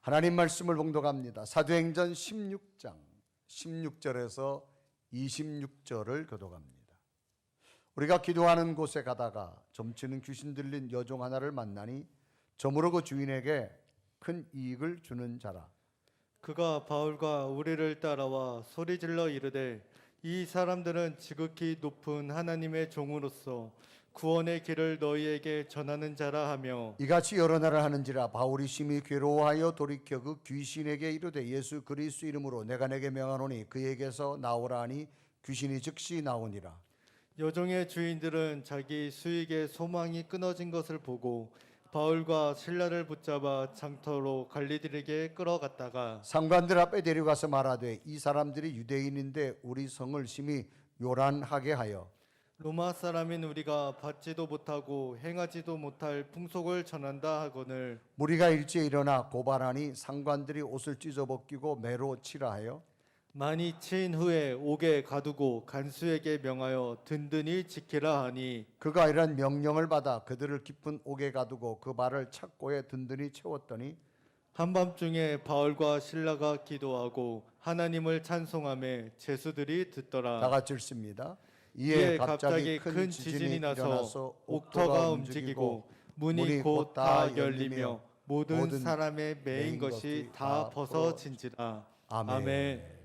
하나님 말씀을 봉독합니다. 사도행전 16장 16절에서 26절을 교독합니다. 우리가 기도하는 곳에 가다가 점치는 귀신 들린 여종 하나를 만나니 저무로 그 주인에게 큰 이익을 주는 자라. 그가 바울과 우리를 따라와 소리질러 이르되 이 사람들은 지극히 높은 하나님의 종으로서 구원의 길을 너희에게 전하는 자라 하며 이같이 여러 날을 하는지라 바울이 심히 괴로워하여 돌이켜 그 귀신에게 이르되 예수 그리스도 이름으로 내가 내게 명하노니 그에게서 나오라 하니 귀신이 즉시 나오니라. 여종의 주인들은 자기 수익의 소망이 끊어진 것을 보고 바울과 신라를 붙잡아 장터로 갈리들에게 끌어갔다가 상관들 앞에 데려가서 말하되 이 사람들이 유대인인데 우리 성을 심히 요란하게 하여 로마 사람인 우리가 받지도 못하고 행하지도 못할 풍속을 전한다 하거늘 무리가 일제히 일어나 고발하니 상관들이 옷을 찢어 벗기고 매로 치라 하여 많이 친 후에 옥에 가두고 간수에게 명하여 든든히 지키라 하니 그가 이런 명령을 받아 그들을 깊은 옥에 가두고 그 발을 착고에 든든히 채웠더니 한밤중에 바울과 신라가 기도하고 하나님을 찬송하며 제수들이 다 듣더라. 같이 읽습니다. 이에 갑자기 큰 지진이 나서 옥터가 움직이고 문이 곧 다 열리며 모든 사람의 매인 것이 다 벗어진지라. 아멘.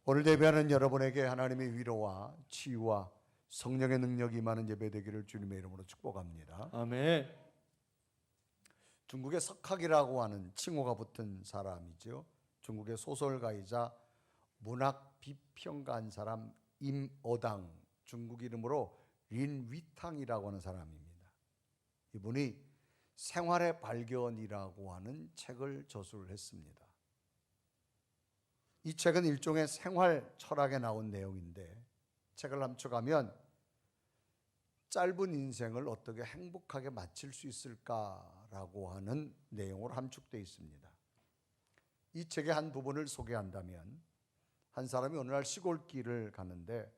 오늘 예배하는 여러분에게 하나님의 위로와 치유와 성령의 능력이 임하는 예배 되기를 주님의 이름으로 축복합니다. 아멘. 중국의 석학이라고 하는 칭호가 붙은 사람이죠. 중국의 소설가이자 문학 비평가한 사람 임어당, 중국 이름으로 린위탕이라고 하는 사람입니다. 이분이 생활의 발견이라고 하는 책을 저술을 했습니다. 이 책은 일종의 생활 철학에 나온 내용인데 책을 함축하면 짧은 인생을 어떻게 행복하게 마칠 수 있을까라고 하는 내용으로 함축되어 있습니다. 이 책의 한 부분을 소개한다면 한 사람이 어느 날 시골길을 가는데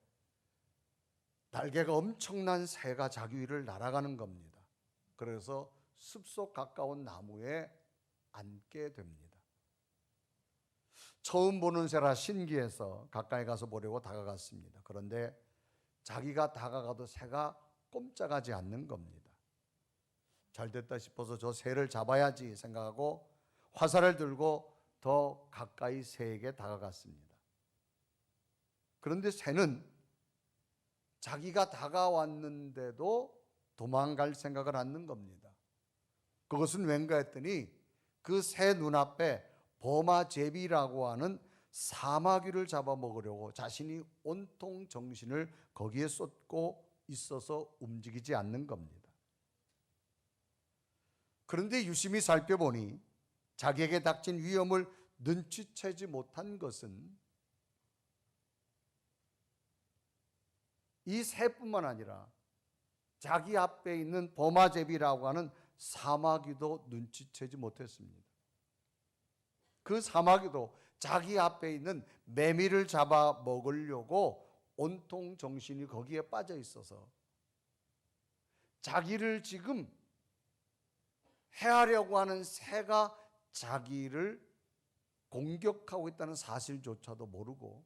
날개가 엄청난 새가 자기 위를 날아가는 겁니다. 그래서 숲속 가까운 나무에 앉게 됩니다. 처음 보는 새라 신기해서 가까이 가서 보려고 다가갔습니다. 그런데 자기가 다가가도 새가 꼼짝하지 않는 겁니다. 잘 됐다 싶어서 저 새를 잡아야지 생각하고 화살을 들고 더 가까이 새에게 다가갔습니다. 그런데 새는 자기가 다가왔는데도 도망갈 생각을 않는 겁니다. 그것은 왠가 했더니 그 새 눈앞에 버마제비라고 하는 사마귀를 잡아먹으려고 자신이 온통 정신을 거기에 쏟고 있어서 움직이지 않는 겁니다. 그런데 유심히 살펴보니 자기에게 닥친 위험을 눈치채지 못한 것은 이 새뿐만 아니라 자기 앞에 있는 버마제비라고 하는 사마귀도 눈치채지 못했습니다. 그 사마귀도 자기 앞에 있는 매미를 잡아 먹으려고 온통 정신이 거기에 빠져 있어서 자기를 지금 해하려고 하는 새가 자기를 공격하고 있다는 사실조차도 모르고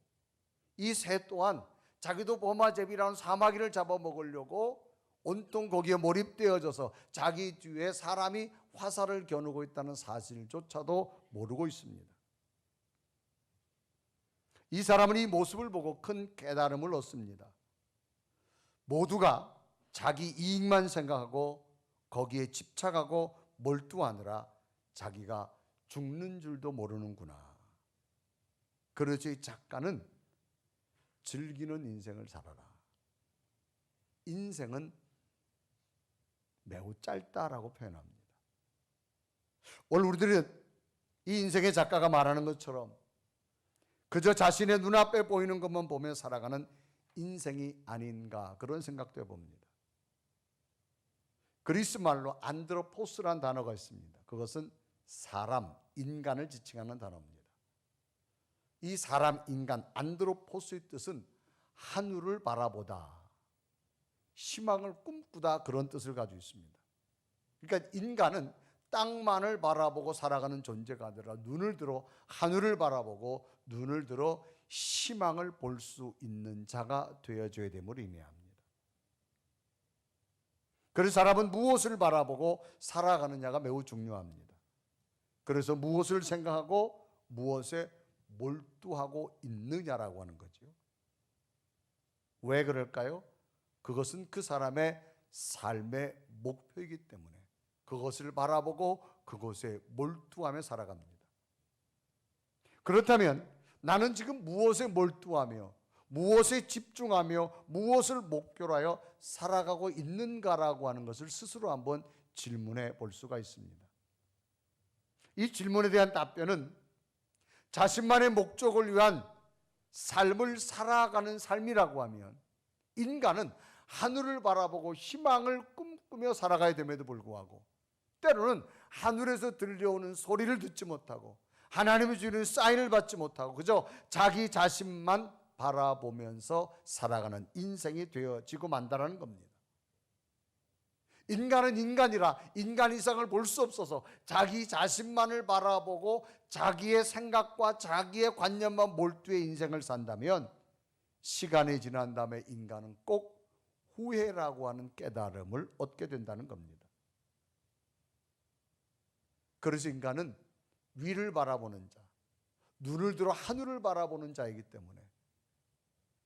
이 새 또한 자기도 버마제비라는 사마귀를 잡아먹으려고 온통 거기에 몰입되어져서 자기 뒤에 사람이 화살을 겨누고 있다는 사실조차도 모르고 있습니다. 이 사람은 이 모습을 보고 큰 깨달음을 얻습니다. 모두가 자기 이익만 생각하고 거기에 집착하고 몰두하느라 자기가 죽는 줄도 모르는구나. 그래서 이 작가는 즐기는 인생을 살아라. 인생은 매우 짧다라고 표현합니다. 오늘 우리들은 이 인생의 작가가 말하는 것처럼 그저 자신의 눈앞에 보이는 것만 보며 살아가는 인생이 아닌가 그런 생각도 해봅니다. 그리스 말로 안드로포스라는 단어가 있습니다. 그것은 사람, 인간을 지칭하는 단어입니다. 이 사람, 인간, 안드로포스의 뜻은 하늘을 바라보다, 희망을 꿈꾸다 그런 뜻을 가지고 있습니다. 그러니까 인간은 땅만을 바라보고 살아가는 존재가 아니라 눈을 들어 하늘을 바라보고 눈을 들어 희망을 볼 수 있는 자가 되어줘야 됨을 의미합니다. 그래서 사람은 무엇을 바라보고 살아가느냐가 매우 중요합니다. 그래서 무엇을 생각하고 무엇에 몰두하고 있느냐라고 하는 거죠. 왜 그럴까요? 그것은 그 사람의 삶의 목표이기 때문에 그것을 바라보고 그것에 몰두하며 살아갑니다. 그렇다면 나는 지금 무엇에 몰두하며 무엇에 집중하며 무엇을 목표로 하여 살아가고 있는가라고 하는 것을 스스로 한번 질문해 볼 수가 있습니다. 이 질문에 대한 답변은 자신만의 목적을 위한 삶을 살아가는 삶이라고 하면 인간은 하늘을 바라보고 희망을 꿈꾸며 살아가야 됨에도 불구하고 때로는 하늘에서 들려오는 소리를 듣지 못하고 하나님이 주는 사인을 받지 못하고 그저 자기 자신만 바라보면서 살아가는 인생이 되어지고 만다라는 겁니다. 인간은 인간이라 인간 이상을 볼 수 없어서 자기 자신만을 바라보고 자기의 생각과 자기의 관념만 몰두해 인생을 산다면 시간이 지난 다음에 인간은 꼭 후회라고 하는 깨달음을 얻게 된다는 겁니다. 그래서 인간은 위를 바라보는 자, 눈을 들어 하늘을 바라보는 자이기 때문에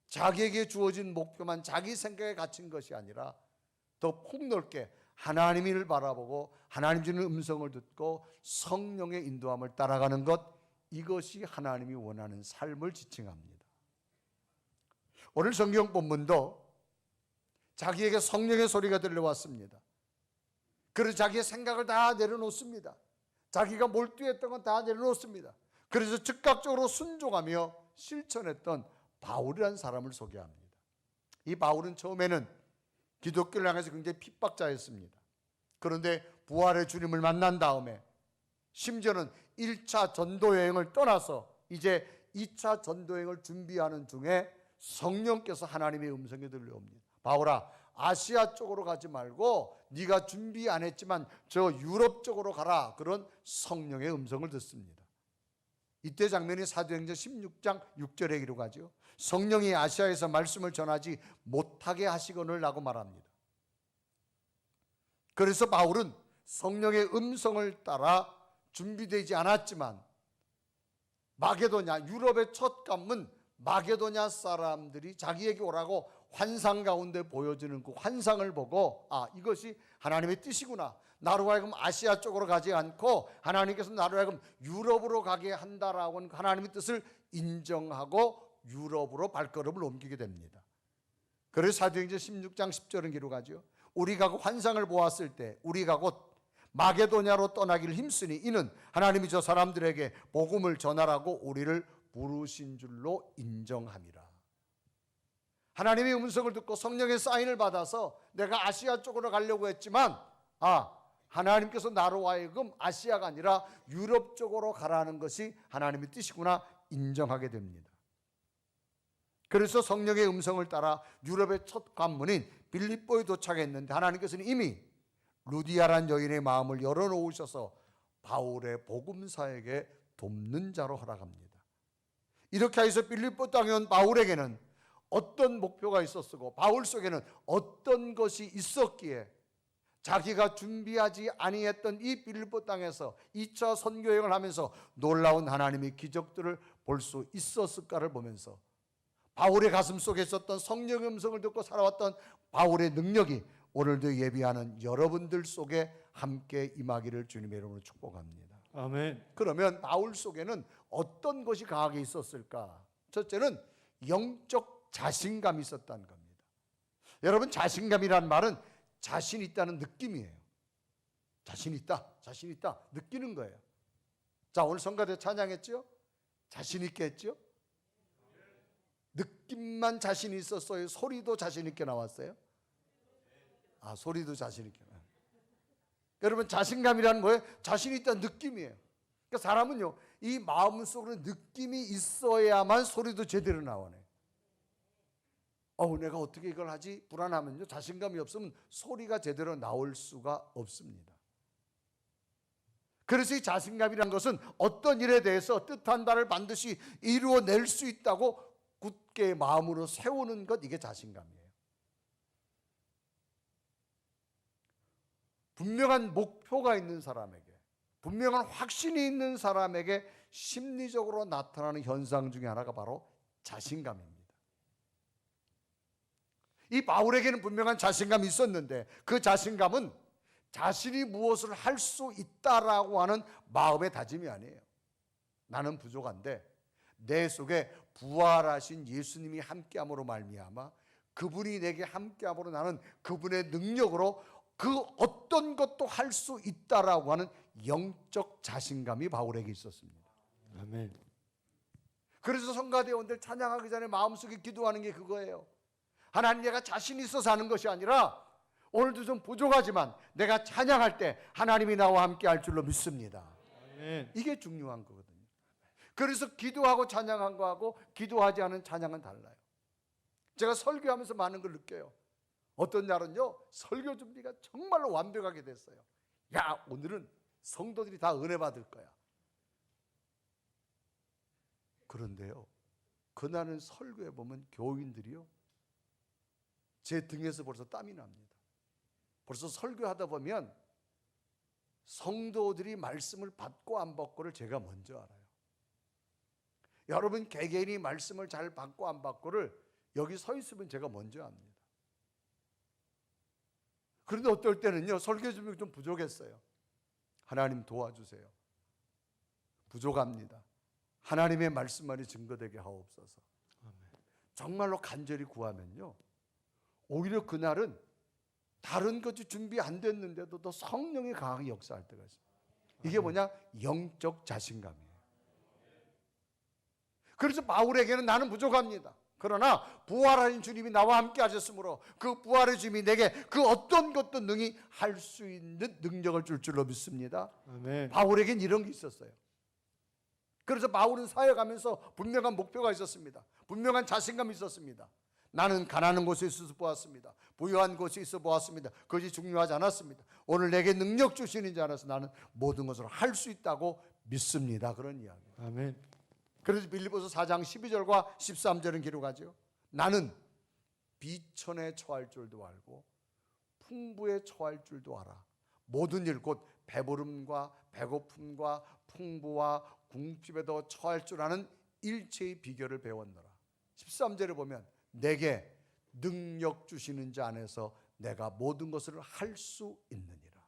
자기에게 주어진 목표만 자기 생각에 갇힌 것이 아니라 더 폭넓게 하나님을 바라보고 하나님 주는 음성을 듣고 성령의 인도함을 따라가는 것, 이것이 하나님이 원하는 삶을 지칭합니다. 오늘 성경 본문도 자기에게 성령의 소리가 들려왔습니다. 그래서 자기의 생각을 다 내려놓습니다. 자기가 몰두했던 건 다 내려놓습니다. 그래서 즉각적으로 순종하며 실천했던 바울이라는 사람을 소개합니다. 이 바울은 처음에는 기독교를 향해서 굉장히 핍박자였습니다. 그런데 부활의 주님을 만난 다음에 심지어는 1차 전도 여행을 떠나서 이제 2차 전도 여행을 준비하는 중에 성령께서 하나님의 음성이 들려옵니다. 바울아, 아시아 쪽으로 가지 말고 네가 준비 안 했지만 저 유럽 쪽으로 가라. 그런 성령의 음성을 듣습니다. 이때 장면이 사도행전 16장 6절에 기록하죠. 성령이 아시아에서 말씀을 전하지 못하게 하시거늘라고 말합니다. 그래서 바울은 성령의 음성을 따라 준비되지 않았지만 마게도냐, 유럽의 첫 관문 마게도냐 사람들이 자기에게 오라고 환상 가운데 보여주는 그 환상을 보고 이것이 하나님의 뜻이구나. 나로 하여금 아시아 쪽으로 가지 않고 하나님께서 나로 하여금 유럽으로 가게 한다라고 하는 하나님의 뜻을 인정하고 유럽으로 발걸음을 옮기게 됩니다. 그래서 사도행전 16장 10절은 기록하죠. 우리가 그 환상을 보았을 때 우리가 곧 마게도냐로 떠나기를 힘쓰니 이는 하나님이 저 사람들에게 복음을 전하라고 우리를 부르신 줄로 인정함이라. 하나님의 음성을 듣고 성령의 사인을 받아서 내가 아시아 쪽으로 가려고 했지만 하나님께서 나로 하여금 아시아가 아니라 유럽 쪽으로 가라는 것이 하나님의 뜻이구나 인정하게 됩니다. 그래서 성령의 음성을 따라 유럽의 첫 관문인 빌립보에 도착했는데 하나님께서는 이미 루디아란 여인의 마음을 열어놓으셔서 바울의 복음사에게 돕는 자로 허락합니다. 이렇게 해서 빌립보 땅에 온 바울에게는 어떤 목표가 있었고 바울 속에는 어떤 것이 있었기에 자기가 준비하지 아니했던 이 빌립보 땅에서 2차 선교여행을 하면서 놀라운 하나님의 기적들을 볼 수 있었을까를 보면서 바울의 가슴 속에 있었던 성령의 음성을 듣고 살아왔던 바울의 능력이 오늘도 예비하는 여러분들 속에 함께 임하기를 주님의 이름으로 축복합니다. 아멘. 그러면 바울 속에는 어떤 것이 강하게 있었을까? 첫째는 영적 자신감이 있었다는 겁니다. 여러분, 자신감이란 말은 자신 있다는 느낌이에요. 자신 있다, 자신 있다 느끼는 거예요. 자, 오늘 성가대 찬양했죠? 자신 있게 했죠? 느낌만 자신 있었어요? 소리도 자신 있게 나왔어요? 소리도 자신 있게. 여러분, 자신감이라는 뭐예요? 자신 있다는 느낌이에요. 그러니까 사람은요, 이 마음속으로 느낌이 있어야만 소리도 제대로 나오네. 내가 어떻게 이걸 하지? 불안하면요, 자신감이 없으면 소리가 제대로 나올 수가 없습니다. 그래서 이 자신감이란 것은 어떤 일에 대해서 뜻한 바를 반드시 이루어낼 수 있다고 굳게 마음으로 세우는 것, 이게 자신감이에요. 분명한 목표가 있는 사람에게, 분명한 확신이 있는 사람에게 심리적으로 나타나는 현상 중에 하나가 바로 자신감입니다. 이 바울에게는 분명한 자신감이 있었는데 그 자신감은 자신이 무엇을 할 수 있다라고 하는 마음의 다짐이 아니에요. 나는 부족한데 내 속에 부활하신 예수님이 함께함으로 말미암아 그분이 내게 함께함으로 나는 그분의 능력으로 그 어떤 것도 할 수 있다라고 하는 영적 자신감이 바울에게 있었습니다. 아멘. 그래서 성가대원들 찬양하기 전에 마음속에 기도하는 게 그거예요. 하나님, 내가 자신 있어서 하는 것이 아니라 오늘도 좀 부족하지만 내가 찬양할 때 하나님이 나와 함께 할 줄로 믿습니다. 아멘. 이게 중요한 거거든요. 그래서 기도하고 찬양한 거하고 기도하지 않은 찬양은 달라요. 제가 설교하면서 많은 걸 느껴요. 어떤 날은요, 설교 준비가 정말로 완벽하게 됐어요. 야, 오늘은 성도들이 다 은혜 받을 거야. 그런데요, 그날은 설교해 보면 교인들이요, 제 등에서 벌써 땀이 납니다. 벌써 설교하다 보면 성도들이 말씀을 받고 안 받고를 제가 먼저 알아요. 여러분 개개인이 말씀을 잘 받고 안 받고를 여기 서 있으면 제가 먼저 압니다. 그런데 어떨 때는요, 설교 준비가 좀 부족했어요. 하나님 도와주세요. 부족합니다. 하나님의 말씀만이 증거되게 하옵소서. 정말로 간절히 구하면요, 오히려 그날은 다른 것이 준비 안 됐는데도 또 성령이 강하게 역사할 때가 있어요. 이게 뭐냐? 영적 자신감이에요. 그래서 바울에게는 나는 부족합니다. 그러나 부활하신 주님이 나와 함께 하셨으므로 그 부활의 주님이 내게 그 어떤 것도 능히 할 수 있는 능력을 줄 줄로 믿습니다. 아멘. 바울에겐 이런 게 있었어요. 그래서 바울은 사역하면서 분명한 목표가 있었습니다. 분명한 자신감이 있었습니다. 나는 가난한 곳에 있어서 보았습니다. 부유한 곳에 있어 보았습니다. 그것이 중요하지 않았습니다. 오늘 내게 능력 주시는 줄 알아서 나는 모든 것을 할 수 있다고 믿습니다. 그런 이야기. 아멘. 그래서 빌립보서 4장 12절과 13절은 기록하죠. 나는 비천에 처할 줄도 알고 풍부에 처할 줄도 알아. 모든 일 곧 배부름과 배고픔과 풍부와 궁핍에도 처할 줄 아는 일체의 비결을 배웠노라. 13절에 보면 내게 능력 주시는 자 안에서 내가 모든 것을 할 수 있느니라.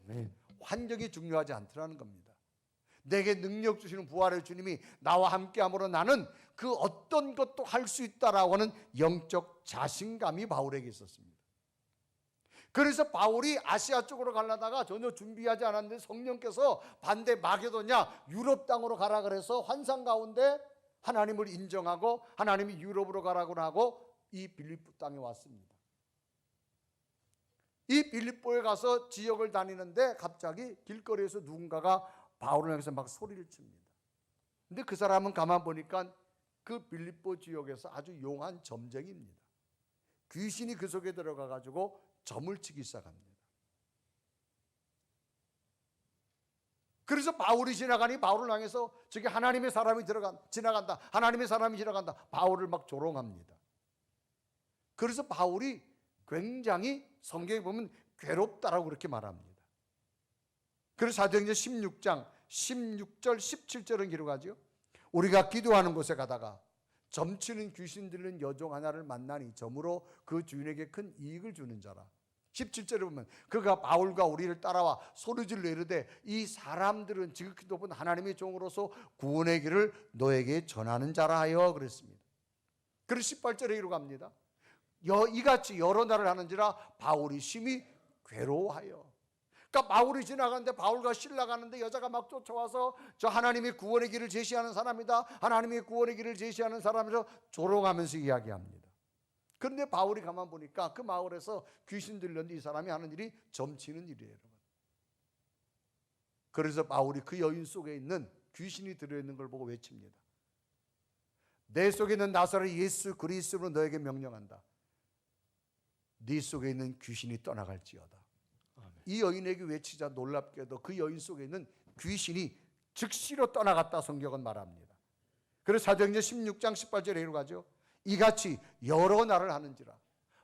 아멘. 환경이 중요하지 않더라는 겁니다. 내게 능력 주시는 부활의 주님이 나와 함께함으로 나는 그 어떤 것도 할 수 있다라고 하는 영적 자신감이 바울에게 있었습니다. 그래서 바울이 아시아 쪽으로 가려다가 전혀 준비하지 않았는데 성령께서 반대 마게도냐 유럽 땅으로 가라 그래서 환상 가운데 하나님을 인정하고 하나님이 유럽으로 가라고 하고 이 빌립보 땅에 왔습니다. 이 빌립보에 가서 지역을 다니는데 갑자기 길거리에서 누군가가 바울을 향해서 막 소리를 칩니다. 근데 그 사람은 가만 보니까 그 빌립보 지역에서 아주 용한 점쟁이입니다. 귀신이 그 속에 들어가 가지고 점을 치기 시작합니다. 그래서 바울이 지나가니 바울을 향해서 저기 하나님의 사람이 지나간다. 하나님의 사람이 지나간다. 바울을 막 조롱합니다. 그래서 바울이 굉장히 성경에 보면 괴롭다라고 그렇게 말합니다. 그래서 사도행전 16장 16절 17절은 기록하죠. 우리가 기도하는 곳에 가다가 점치는 귀신 들린 여종 하나를 만나니 점으로 그 주인에게 큰 이익을 주는 자라. 17절에 보면 그가 바울과 우리를 따라와 소리질러 이르되 이 사람들은 지극히 높은 하나님의 종으로서 구원의 길을 너에게 전하는 자라 하여 그랬습니다. 그래서 18절에 기록합니다. 이같이 여러 날을 하는지라 바울이 심히 괴로워하여. 그러니까 바울이 지나가는데 바울과 실라 가는데 여자가 막 쫓아와서 저 하나님의 구원의 길을 제시하는 사람이다. 하나님의 구원의 길을 제시하는 사람이라 조롱하면서 이야기합니다. 그런데 바울이 가만 보니까 그 마을에서 귀신 들렸는데 이 사람이 하는 일이 점치는 일이에요. 그래서 바울이 그 여인 속에 있는 귀신이 들어있는 걸 보고 외칩니다. 내 속에 있는 나사렛 예수 그리스도로 너에게 명령한다. 네 속에 있는 귀신이 떠나갈지어다. 이 여인에게 외치자 놀랍게도 그 여인 속에 있는 귀신이 즉시로 떠나갔다 성경은 말합니다. 그래서 사도행전 16장 18절에 이러고 가죠. 이같이 여러 날을 하는지라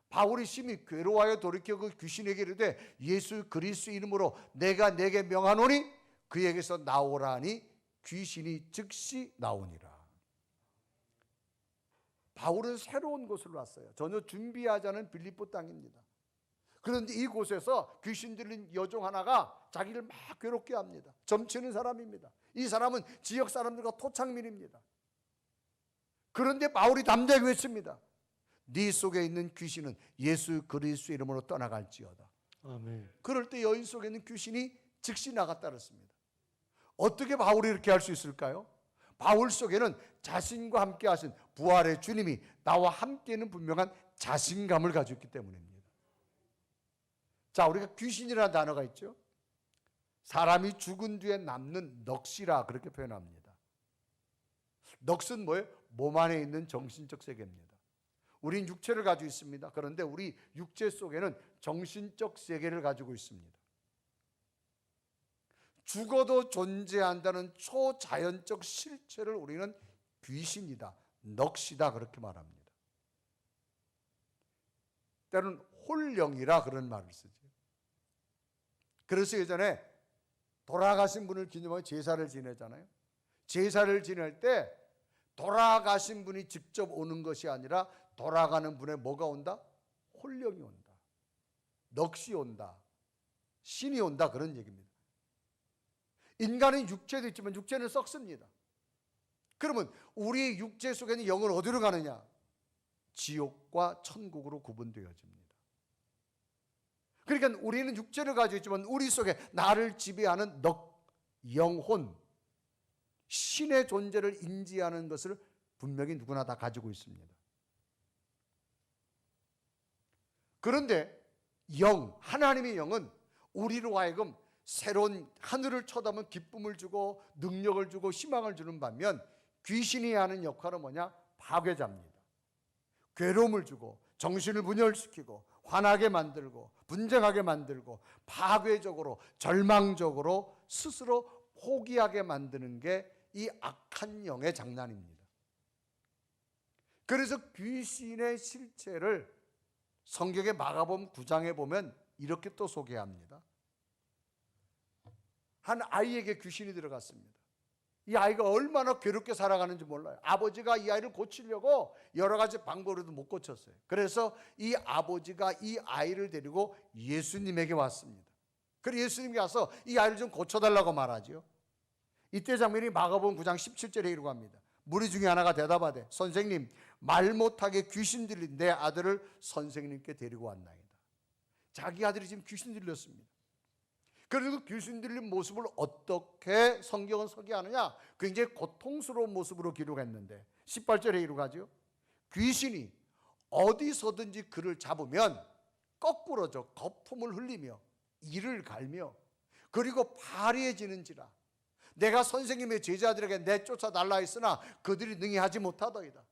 바울이 심히 괴로워하여 돌이켜 그 귀신에게 이르되 예수 그리스도 이름으로 내가 내게 명하노니 그에게서 나오라니 귀신이 즉시 나오니라. 바울은 새로운 곳으로 왔어요. 전혀 준비하지 않은 빌립보 땅입니다. 그런데 이곳에서 귀신 들린 여종 하나가 자기를 막 괴롭게 합니다. 점치는 사람입니다. 이 사람은 지역 사람들과 토착민입니다. 그런데 바울이 담대하게 외칩니다. 네 속에 있는 귀신은 예수 그리스도 이름으로 떠나갈지어다. 아멘. 그럴 때 여인 속에 있는 귀신이 즉시 나갔다 그랬습니다. 어떻게 바울이 이렇게 할 수 있을까요? 바울 속에는 자신과 함께 하신 부활의 주님이 나와 함께는 분명한 자신감을 가지고 있기 때문입니다. 자, 우리가 귀신이라는 단어가 있죠. 사람이 죽은 뒤에 남는 넋이라 그렇게 표현합니다. 넋은 뭐예요? 몸 안에 있는 정신적 세계입니다. 우린 육체를 가지고 있습니다. 그런데 우리 육체 속에는 정신적 세계를 가지고 있습니다. 죽어도 존재한다는 초자연적 실체를 우리는 귀신이다, 넋이다 그렇게 말합니다. 때로는 홀령이라 그런 말을 쓰죠. 그래서 예전에 돌아가신 분을 기념하고 제사를 지내잖아요. 제사를 지낼 때 돌아가신 분이 직접 오는 것이 아니라 돌아가는 분의 뭐가 온다? 홀령이 온다, 넋이 온다, 신이 온다 그런 얘기입니다. 인간은 육체도 있지만 육체는 썩습니다. 그러면 우리 육체 속에는 영은 어디로 가느냐? 지옥과 천국으로 구분되어집니다. 그러니까 우리는 육체를 가지고 있지만 우리 속에 나를 지배하는 넋, 영혼, 신의 존재를 인지하는 것을 분명히 누구나 다 가지고 있습니다. 그런데 영, 하나님의 영은 우리로 하여금 새로운 하늘을 쳐다보면 기쁨을 주고 능력을 주고 희망을 주는 반면 귀신이 하는 역할은 뭐냐? 파괴자입니다. 괴로움을 주고 정신을 분열시키고 화나게 만들고 분쟁하게 만들고 파괴적으로 절망적으로 스스로 포기하게 만드는 게 이 악한 영의 장난입니다. 그래서 귀신의 실체를 성경의 마가복음 9장에 보면 이렇게 또 소개합니다. 한 아이에게 귀신이 들어갔습니다. 이 아이가 얼마나 괴롭게 살아가는지 몰라요. 아버지가 이 아이를 고치려고 여러 가지 방법으로도 못 고쳤어요. 그래서 이 아버지가 이 아이를 데리고 예수님에게 왔습니다. 그래서 예수님이 와서 이 아이를 좀 고쳐달라고 말하죠. 이때 장면이 마가복음 9장 17절에 이르고 합니다. 무리 중에 하나가 대답하되 선생님, 말 못하게 귀신 들린 내 아들을 선생님께 데리고 왔나이다. 자기 아들이 지금 귀신 들렸습니다. 그리고 귀신 들린 모습을 어떻게 성경은 소개하느냐? 굉장히 고통스러운 모습으로 기록했는데 18절에 이루가죠. 귀신이 어디서든지 그를 잡으면 거꾸러져 거품을 흘리며 이를 갈며 그리고 파리해지는지라. 내가 선생님의 제자들에게 내쫓아 달라 했으나 그들이 능히 하지 못하더이다.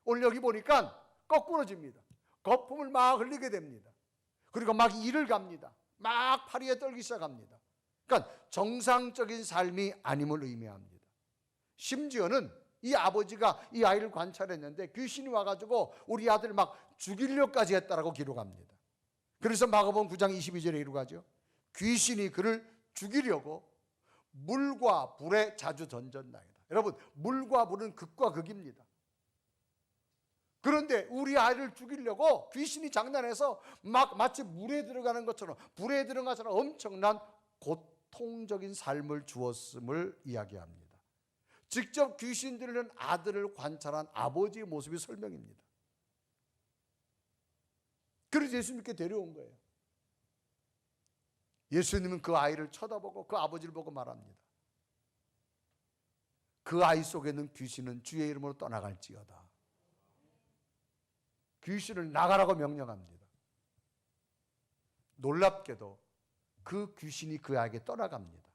오늘 여기 보니까 거꾸러집니다. 거품을 막 흘리게 됩니다. 그리고 막 이를 갑니다. 막 파리에 떨기 시작합니다. 그러니까 정상적인 삶이 아님을 의미합니다. 심지어는 이 아버지가 이 아이를 관찰했는데 귀신이 와가지고 우리 아들을 막 죽이려까지 했다라고 기록합니다. 그래서 마가복음 9장 22절에 이루가죠. 귀신이 그를 죽이려고 물과 불에 자주 던졌나이다. 여러분, 물과 불은 극과 극입니다. 그런데 우리 아이를 죽이려고 귀신이 장난해서 막 마치 물에 들어가는 것처럼 불에 들어간 것처럼 엄청난 고통적인 삶을 주었음을 이야기합니다. 직접 귀신 들리는 아들을 관찰한 아버지의 모습이 설명입니다. 그래서 예수님께 데려온 거예요. 예수님은 그 아이를 쳐다보고 그 아버지를 보고 말합니다. 그 아이 속에 있는 귀신은 주의 이름으로 떠나갈지어다. 귀신을 나가라고 명령합니다. 놀랍게도 그 귀신이 그 아이에게 떠나갑니다.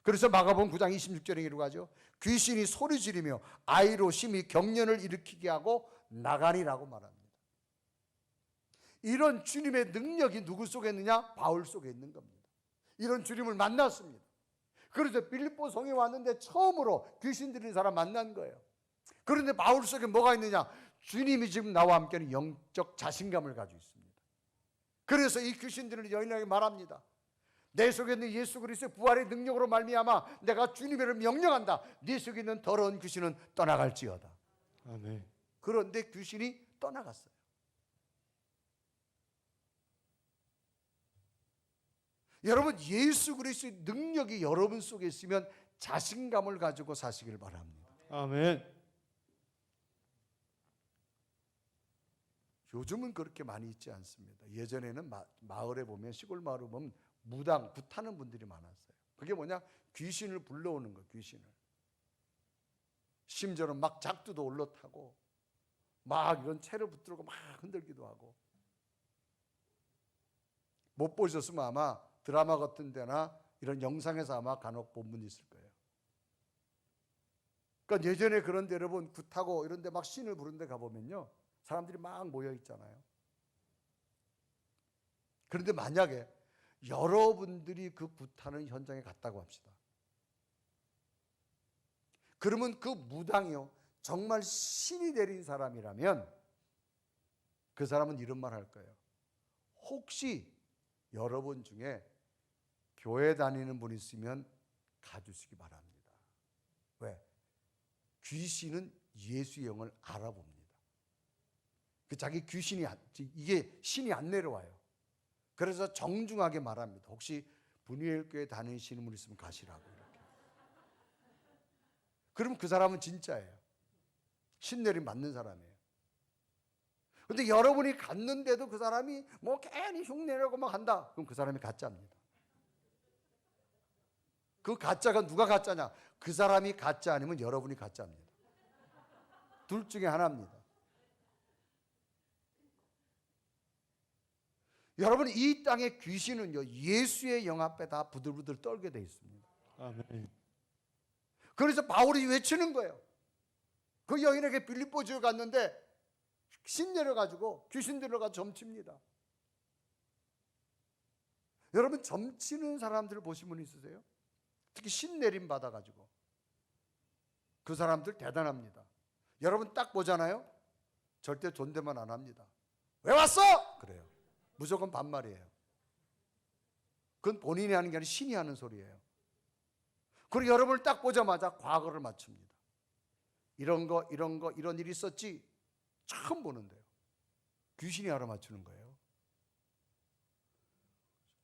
그래서 마가복음 9장 26절에 이루가죠. 귀신이 소리 지르며 아이로 심히 경련을 일으키게 하고 나가니라고 말합니다. 이런 주님의 능력이 누구 속에 있느냐? 바울 속에 있는 겁니다. 이런 주님을 만났습니다. 그래서 빌립보 성에 왔는데 처음으로 귀신 들린 사람 만난 거예요. 그런데 바울 속에 뭐가 있느냐? 주님이 지금 나와 함께는 영적 자신감을 가지고 있습니다. 그래서 이 귀신 들린 여인에게 말합니다. 내 속에 있는 예수 그리스도의 부활의 능력으로 말미암아 내가 주님의 이름을 명령한다. 네 속에 있는 더러운 귀신은 떠나갈지어다. 아멘. 그런데 귀신이 떠나갔어요. 여러분, 예수 그리스도의 능력이 여러분 속에 있으면 자신감을 가지고 사시길 바랍니다. 아멘. 요즘은 그렇게 많이 있지 않습니다. 예전에는 마을에 보면, 시골 마을에 보면 무당, 굿하는 분들이 많았어요. 그게 뭐냐? 귀신을 불러오는 거예요. 귀신을. 심지어는 막 작두도 올라타고 막 이런 채를 붙들고 막 흔들기도 하고. 못 보셨으면 아마 드라마 같은 데나 이런 영상에서 아마 간혹 본 분이 있을 거예요. 그러니까 예전에 그런 데 여러분 굿하고 이런 데 막 신을 부르는 데 가보면요, 사람들이 막 모여 있잖아요. 그런데 만약에 여러분들이 그 굿하는 현장에 갔다고 합시다. 그러면 그 무당이요, 정말 신이 내린 사람이라면 그 사람은 이런 말 할 거예요. 혹시 여러분 중에 교회 다니는 분 있으면 가주시기 바랍니다. 왜? 귀신은 예수의 영을 알아봅니다. 그 자기 귀신이, 이게 신이 안 내려와요. 그래서 정중하게 말합니다. 혹시 분이엘 교회 다니시는 분 있으면 가시라고. 이렇게. 그럼 그 사람은 진짜예요. 신내림 맞는 사람이에요. 근데 여러분이 갔는데도 그 사람이 뭐 괜히 흉내내고 막 한다. 그럼 그 사람이 가짜입니다. 그 가짜가 누가 가짜냐? 그 사람이 가짜 아니면 여러분이 가짜입니다. 둘 중에 하나입니다. 여러분, 이 땅의 귀신은요, 예수의 영 앞에 다 부들부들 떨게 돼 있습니다. 아멘. 그래서 바울이 외치는 거예요. 그 여인에게 빌립보 지역 갔는데 신 내려가지고 귀신 들어가 점칩니다. 여러분, 점치는 사람들 보신 분 있으세요? 특히 신 내림 받아가지고 그 사람들 대단합니다. 여러분 딱 보잖아요. 절대 존댓말 안 합니다. 왜 왔어? 그래요. 무조건 반말이에요. 그건 본인이 하는 게 아니라 신이 하는 소리예요. 그리고 여러분을 딱 보자마자 과거를 맞춥니다. 이런 거 이런 일이 있었지. 처음 보는데요. 귀신이 알아맞추는 거예요.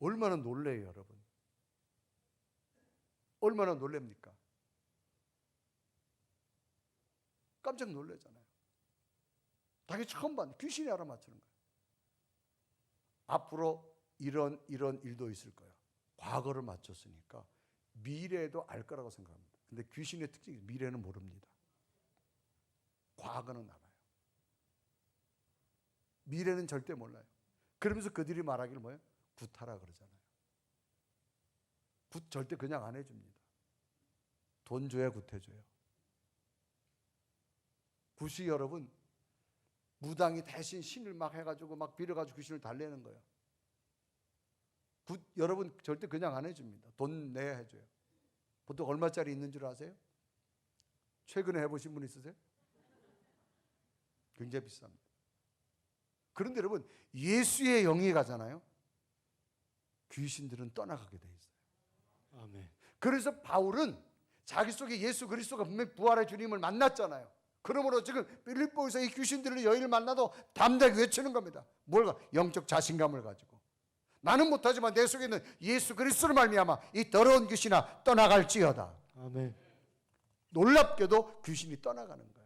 얼마나 놀래요, 여러분. 얼마나 놀랍니까? 깜짝 놀라잖아요. 자기 처음 봤는데 귀신이 알아맞추는 거예요. 앞으로 이런 일도 있을 거예요. 과거를 맞췄으니까 미래에도 알 거라고 생각합니다. 근데 귀신의 특징이 미래는 모릅니다. 과거는 알아요. 미래는 절대 몰라요. 그러면서 그들이 말하기를 뭐예요? 굿하라 그러잖아요. 굿 절대 그냥 안 해줍니다. 돈 줘야 굿해줘요. 굿이 여러분, 무당이 대신 신을 막 해가지고 막 빌어가지고 귀신을 달래는 거예요. 굿 여러분 절대 그냥 안 해줍니다. 돈 내야 해줘요. 보통 얼마짜리 있는 줄 아세요? 최근에 해보신 분 있으세요? 굉장히 비쌉니다. 그런데 여러분, 예수의 영이 가잖아요. 귀신들은 떠나가게 돼 있어요. 아멘. 그래서 바울은 자기 속에 예수 그리스도가 분명히 부활의 주님을 만났잖아요. 그러므로 지금 빌립보에서 이 귀신들을 여인을 만나도 담대하게 외치는 겁니다. 뭘까? 영적 자신감을 가지고. 나는 못하지만 내 속에 있는 예수 그리스도를 말미암아 이 더러운 귀신아 떠나갈지어다. 아멘. 놀랍게도 귀신이 떠나가는 거예요.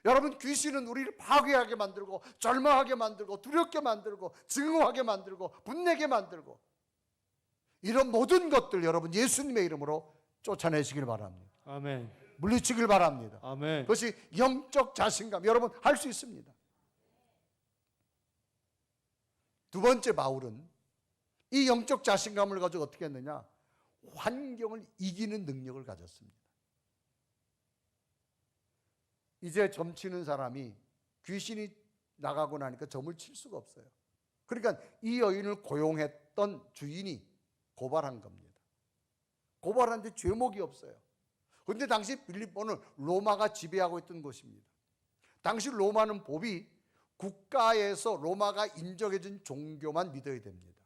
여러분, 귀신은 우리를 파괴하게 만들고 절망하게 만들고 두렵게 만들고 증오하게 만들고 분내게 만들고 이런 모든 것들 여러분 예수님의 이름으로 쫓아내시길 바랍니다. 아멘. 물리치길 바랍니다. 아멘. 그것이 영적 자신감, 여러분 할 수 있습니다. 두 번째, 바울은 이 영적 자신감을 가지고 어떻게 했느냐? 환경을 이기는 능력을 가졌습니다. 이제 점치는 사람이 귀신이 나가고 나니까 점을 칠 수가 없어요. 그러니까 이 여인을 고용했던 주인이 고발한 겁니다. 고발하는데 죄목이 없어요. 그런데 당시 빌립보는 로마가 지배하고 있던 곳입니다. 당시 로마는 법이 국가에서 로마가 인정해준 종교만 믿어야 됩니다.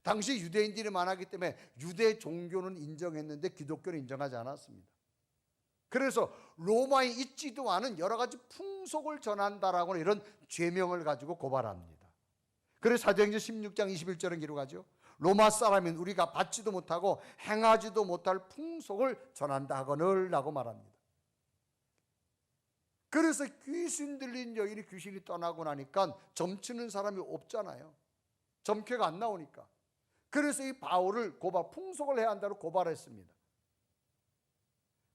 당시 유대인들이 많았기 때문에 유대 종교는 인정했는데 기독교는 인정하지 않았습니다. 그래서 로마에 있지도 않은 여러 가지 풍속을 전한다라고 이런 죄명을 가지고 고발합니다. 그래서 사도행전 16장 21절은 기록하죠. 로마 사람인 우리가 받지도 못하고 행하지도 못할 풍속을 전한다 하거늘 라고 말합니다. 그래서 귀신 들린 여인이 귀신이 떠나고 나니까 점치는 사람이 없잖아요. 점괘가 안 나오니까. 그래서 이 바울을 풍속을 해야 한다고 고발했습니다.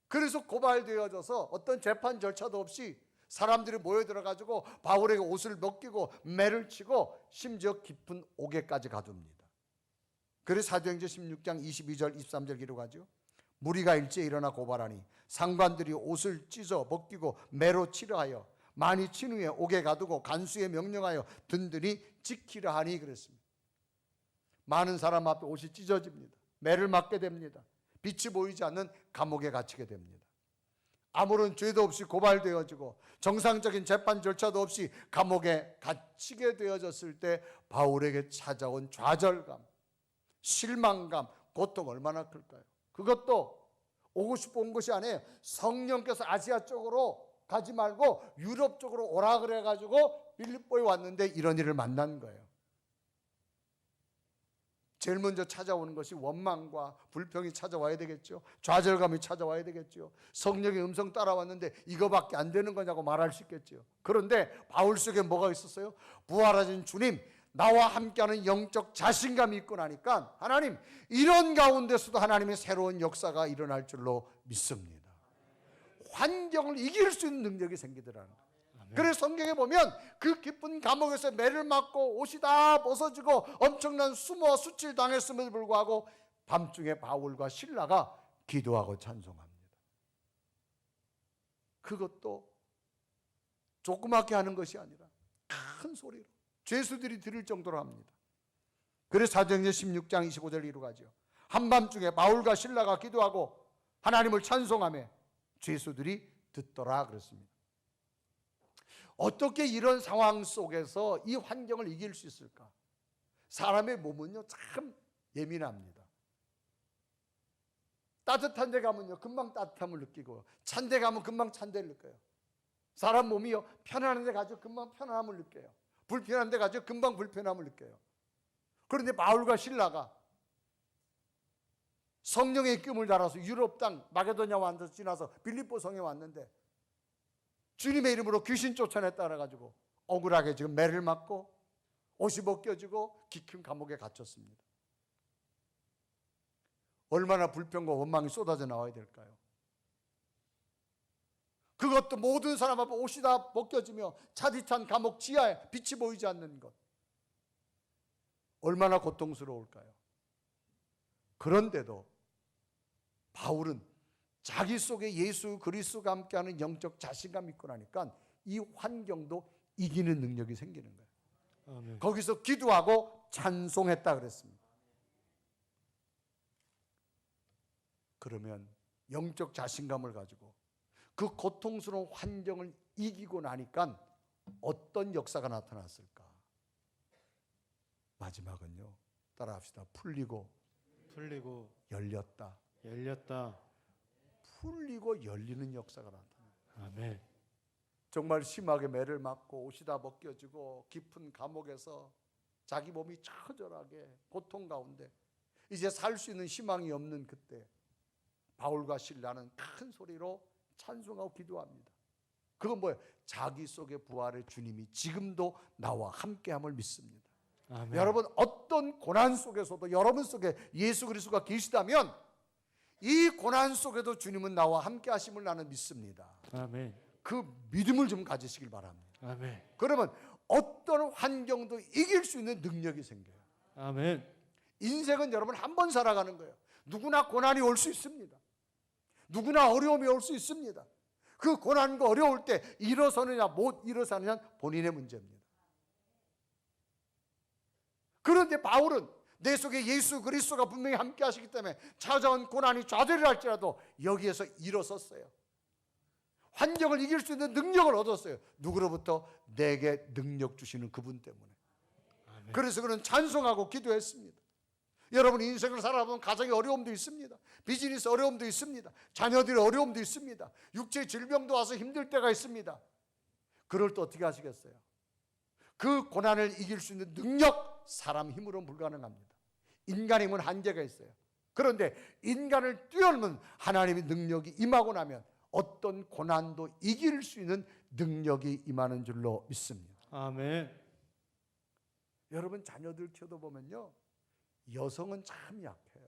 그래서 고발되어져서 어떤 재판 절차도 없이 사람들이 모여들어가지고 바울에게 옷을 벗기고 매를 치고 심지어 깊은 옥에까지 가둡니다. 그래서 사도행전 16장 22절 23절 기록하죠. 무리가 일제히 일어나 고발하니 상관들이 옷을 찢어 벗기고 매로 치려 하여 많이 친 후에 옥에 가두고 간수에 명령하여 든든히 지키려 하니 그랬습니다. 많은 사람 앞에 옷이 찢어집니다. 매를 맞게 됩니다. 빛이 보이지 않는 감옥에 갇히게 됩니다. 아무런 죄도 없이 고발되어지고 정상적인 재판 절차도 없이 감옥에 갇히게 되어졌을 때 바울에게 찾아온 좌절감, 실망감, 고통 얼마나 클까요? 그것도 오고 싶어 온 것이 아니에요. 성령께서 아시아 쪽으로 가지 말고 유럽 쪽으로 오라 그래가지고 빌립보에 왔는데 이런 일을 만난 거예요. 제일 먼저 찾아오는 것이 원망과 불평이 찾아와야 되겠죠. 좌절감이 찾아와야 되겠죠. 성령의 음성 따라왔는데 이거밖에 안 되는 거냐고 말할 수 있겠죠. 그런데 바울 속에 뭐가 있었어요? 부활하신 주님, 나와 함께하는 영적 자신감이 있고 나니까 하나님, 이런 가운데서도 하나님의 새로운 역사가 일어날 줄로 믿습니다. 환경을 이길 수 있는 능력이 생기더라는 거예요. 그래서 성경에 보면 그 깊은 감옥에서 매를 맞고 옷이 다 벗어지고 엄청난 수모와 수치를 당했음에도 불구하고 밤중에 바울과 실라가 기도하고 찬송합니다. 그것도 조그맣게 하는 것이 아니라 큰 소리로 죄수들이 들을 정도로 합니다. 그래서 사도행전 16장 25절 이루어가죠. 한밤중에 바울과 실라가 기도하고 하나님을 찬송하며 죄수들이 듣더라 그랬습니다. 어떻게 이런 상황 속에서 이 환경을 이길 수 있을까? 사람의 몸은요 참 예민합니다. 따뜻한 데 가면요 금방 따뜻함을 느끼고 찬 데 가면 금방 찬 데를 느껴요. 사람 몸이요 편안한 데 가죠 금방 편안함을 느껴요. 불편한 데 가죠 금방 불편함을 느껴요. 그런데 바울과 실라가 성령의 낌을 달아서 유럽 땅 마게도냐 완도 지나서 빌립보 성에 왔는데 주님의 이름으로 귀신 쫓아냈다 그래가지고 억울하게 지금 매를 맞고 옷이 벗겨지고 깊은 감옥에 갇혔습니다. 얼마나 불평과 원망이 쏟아져 나와야 될까요? 그것도 모든 사람 앞에 옷이 다 벗겨지며 차디찬 감옥 지하에 빛이 보이지 않는 것, 얼마나 고통스러울까요? 그런데도 바울은 자기 속에 예수 그리스도가 함께하는 영적 자신감이 있고 나니까 이 환경도 이기는 능력이 생기는 거예요. 아멘. 거기서 기도하고 찬송했다 그랬습니다. 그러면 영적 자신감을 가지고 그 고통스러운 환경을 이기고 나니까 어떤 역사가 나타났을까? 마지막은요 따라합시다. 풀리고 열렸다. 풀리고 열리는 역사가 나타나요. 아멘. 정말 심하게 매를 맞고 옷이 다 벗겨지고 깊은 감옥에서 자기 몸이 처절하게 고통 가운데 이제 살 수 있는 희망이 없는 그때 바울과 실라는 큰 소리로 찬송하고 기도합니다. 그건 뭐예요? 자기 속의 부활의 주님이 지금도 나와 함께함을 믿습니다. 아멘. 여러분 어떤 고난 속에서도 여러분 속에 예수 그리스도가 계시다면 이 고난 속에도 주님은 나와 함께 하심을 나는 믿습니다. 아멘. 그 믿음을 좀 가지시길 바랍니다. 아멘. 그러면 어떤 환경도 이길 수 있는 능력이 생겨요. 아멘. 인생은 여러분 한 번 살아가는 거예요. 누구나 고난이 올 수 있습니다. 누구나 어려움이 올 수 있습니다. 그 고난과 어려울 때 일어서느냐 못 일어서느냐 본인의 문제입니다. 그런데 바울은 내 속에 예수 그리스도가 분명히 함께 하시기 때문에 찾아온 고난이 좌절을 할지라도 여기에서 일어섰어요. 환경을 이길 수 있는 능력을 얻었어요. 누구로부터? 내게 능력 주시는 그분 때문에. 아멘. 그래서 그는 찬송하고 기도했습니다. 여러분 인생을 살아보면 가정의 어려움도 있습니다. 비즈니스 어려움도 있습니다. 자녀들의 어려움도 있습니다. 육체 질병도 와서 힘들 때가 있습니다. 그럴 때 어떻게 하시겠어요? 그 고난을 이길 수 있는 능력, 사람 힘으로는 불가능합니다. 인간의 힘은 한계가 있어요. 그런데 인간을 뛰어넘는 하나님의 능력이 임하고 나면 어떤 고난도 이길 수 있는 능력이 임하는 줄로 믿습니다. 아멘. 여러분 자녀들 키워도 보면요, 여성은 참 약해요.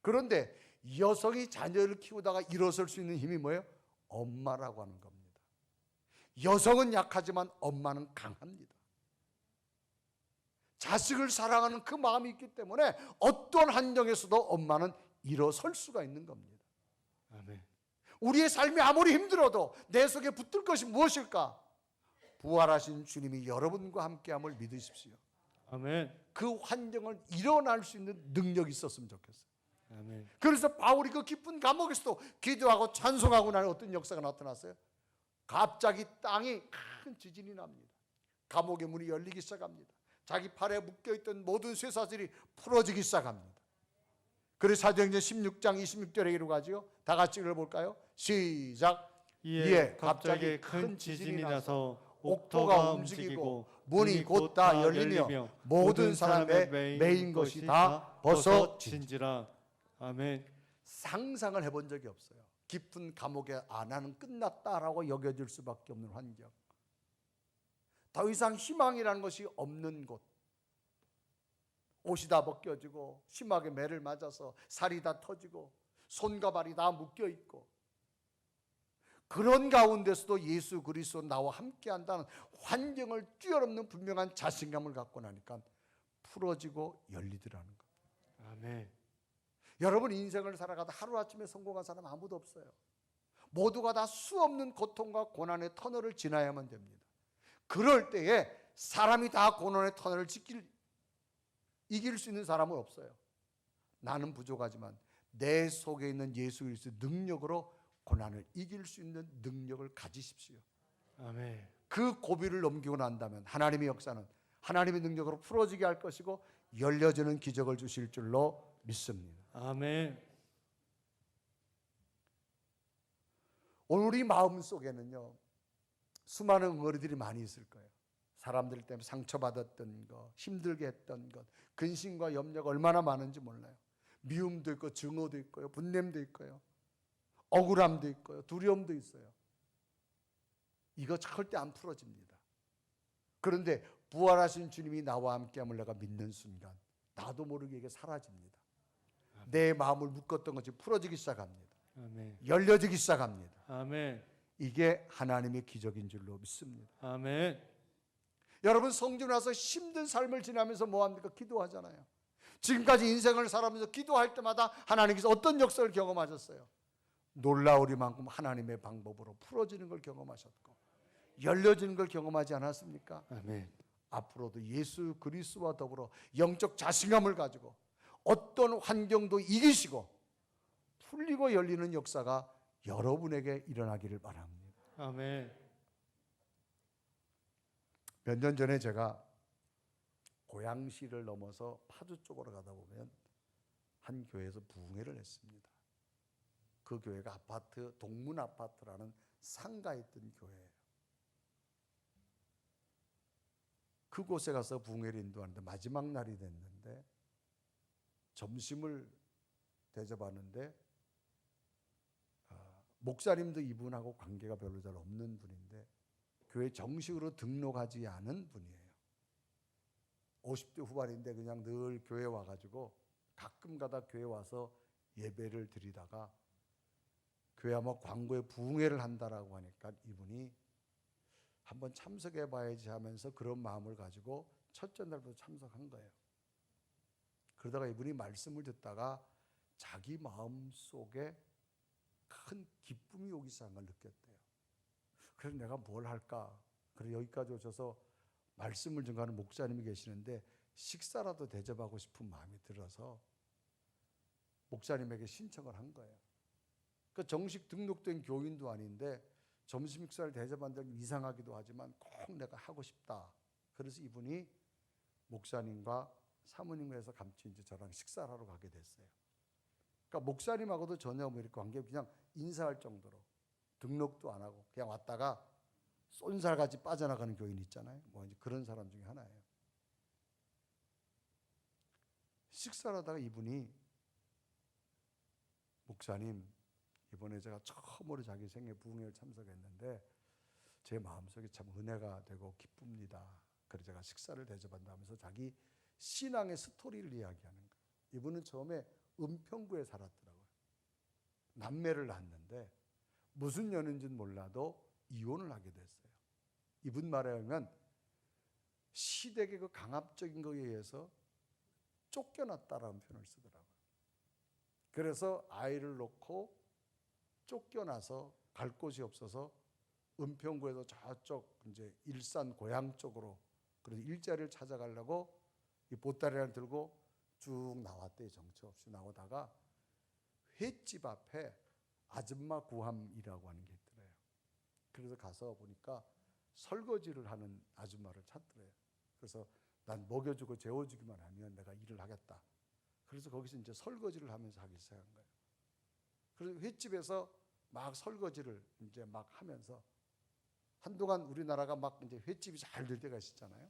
그런데 여성이 자녀를 키우다가 일어설 수 있는 힘이 뭐예요? 엄마라고 하는 겁니다. 여성은 약하지만 엄마는 강합니다. 자식을 사랑하는 그 마음이 있기 때문에 어떤 환경에서도 엄마는 일어설 수가 있는 겁니다. 아멘. 우리의 삶이 아무리 힘들어도 내 속에 붙들 것이 무엇일까? 부활하신 주님이 여러분과 함께함을 믿으십시오. 아멘. 그 환경을 일어날 수 있는 능력이 있었으면 좋겠어요. 아멘. 그래서 바울이 그 깊은 감옥에서도 기도하고 찬송하고 나는 어떤 역사가 나타났어요? 갑자기 땅이 큰 지진이 납니다. 감옥의 문이 열리기 시작합니다. 자기 팔에 묶여있던 모든 쇠사슬이 풀어지기 시작합니다. 그래서 사도행전 16장 26절에 이루어가지요. 다 같이 읽어볼까요? 시작. 이에 갑자기 큰 지진이 나서 옥토가 움직이고 문이 곧 다 열리며 모든 사람의 메인 것이 다 벗어진지라. 아멘. 상상을 해본 적이 없어요. 깊은 감옥에 나는 끝났다라고 여겨질 수밖에 없는 환경. 더 이상 희망이라는 것이 없는 곳. 옷이 다 벗겨지고 심하게 매를 맞아서 살이 다 터지고 손과 발이 다 묶여 있고, 그런 가운데서도 예수 그리스도 나와 함께 한다는 환경을 뛰어넘는 분명한 자신감을 갖고 나니까 풀어지고 열리더라는 겁니다. 아멘. 여러분 인생을 살아가다 하루아침에 성공한 사람 아무도 없어요. 모두가 다 수없는 고통과 고난의 터널을 지나야만 됩니다. 그럴 때에 사람이 다 고난의 터널을 이길 수 있는 사람은 없어요. 나는 부족하지만 내 속에 있는 예수 그리스도의 능력으로 고난을 이길 수 있는 능력을 가지십시오. 아멘. 그 고비를 넘기고 난다면 하나님의 역사는 하나님의 능력으로 풀어지게 할 것이고 열려지는 기적을 주실 줄로 믿습니다. 아멘. 오늘 우리 마음속에는요, 수많은 응어리들이 많이 있을 거예요. 사람들 때문에 상처받았던 것, 힘들게 했던 것, 근심과 염려가 얼마나 많은지 몰라요. 미움도 있고 증오도 있고요, 분냄도 있고요, 억울함도 있고요, 두려움도 있어요. 이거 절대 안 풀어집니다. 그런데 부활하신 주님이 나와 함께함을 내가 믿는 순간 나도 모르게 이게 사라집니다. 내 마음을 묶었던 것이 풀어지기 시작합니다. 아멘. 열려지기 시작합니다. 아멘. 이게 하나님의 기적인 줄로 믿습니다. 아멘. 여러분 성전 와서 힘든 삶을 지나면서 뭐합니까? 기도하잖아요. 지금까지 인생을 살아가면서 기도할 때마다 하나님께서 어떤 역사를 경험하셨어요? 놀라우리만큼 하나님의 방법으로 풀어지는 걸 경험하셨고 열려지는 걸 경험하지 않았습니까? 아멘. 앞으로도 예수 그리스도와 더불어 영적 자신감을 가지고 어떤 환경도 이기시고 풀리고 열리는 역사가 여러분에게 일어나기를 바랍니다. 아멘. 몇 년 전에 제가 고양시를 넘어서 파주 쪽으로 가다 보면 한 교회에서 부흥회를 했습니다. 그 교회가 아파트, 동문 아파트라는 상가에 있던 교회예요. 그곳에 가서 부흥회를 인도하는데 마지막 날이 됐는데 점심을 대접하는데 목사님도 이분하고 관계가 별로 잘 없는 분인데 교회 정식으로 등록하지 않은 분이에요. 50대 후반인데 그냥 늘 교회 와가지고 가끔 가다 교회 와서 예배를 드리다가 교회 아마 광고에 부흥회를 한다라고 하니까 이분이 한번 참석해 봐야지 하면서 그런 마음을 가지고 첫째 날부터 참석한 거예요. 그러다가 이분이 말씀을 듣다가 자기 마음 속에 큰 기쁨이 오기 시작한 걸 느꼈대요. 그래서 내가 뭘 할까? 그래서 여기까지 오셔서 말씀을 전하는 목사님이 계시는데 식사라도 대접하고 싶은 마음이 들어서 목사님에게 신청을 한 거예요. 그 정식 등록된 교인도 아닌데 점심 식사를 대접한다는 게 이상하기도 하지만 꼭 내가 하고 싶다. 그래서 이분이 목사님과 사모님에서 같이 이제 저랑 식사를 하러 가게 됐어요. 그러니까 목사님하고도 전혀 뭐 이렇게 관계 그냥 인사할 정도로 등록도 안 하고 그냥 왔다가 쏜살같이 빠져나가는 교인 있잖아요. 뭐 이제 그런 사람 중에 하나예요. 식사를 하다가 이분이 목사님, 이번에 제가 처음으로 자기 생애 부흥회를 참석했는데 제 마음속에 참 은혜가 되고 기쁩니다. 그래서 제가 식사를 대접한다면서 자기 신앙의 스토리를 이야기하는 거예요. 이분은 처음에 은평구에 살았더라고요. 남매를 낳았는데 무슨 연인지는 몰라도 이혼을 하게 됐어요. 이분 말에 의하면 시댁의 그 강압적인 거에 의해서 쫓겨났다라는 표현을 쓰더라고요. 그래서 아이를 놓고 쫓겨나서 갈 곳이 없어서 은평구에서 저쪽 이제 일산 고향 쪽으로 그래서 일자리를 찾아가려고 이 보따리를 들고 쭉 나왔대요. 정처 없이 나오다가 횟집 앞에 아줌마 구함이라고 하는 게 있더래요. 그래서 가서 보니까 설거지를 하는 아줌마를 찾더래요. 그래서 난 먹여주고 재워주기만 하면 내가 일을 하겠다. 그래서 거기서 이제 설거지를 하면서 하기 시작한 거예요. 그래서 횟집에서 막 설거지를 이제 막 하면서 한동안 우리나라가 막 이제 횟집이 잘 될 때가 있었잖아요.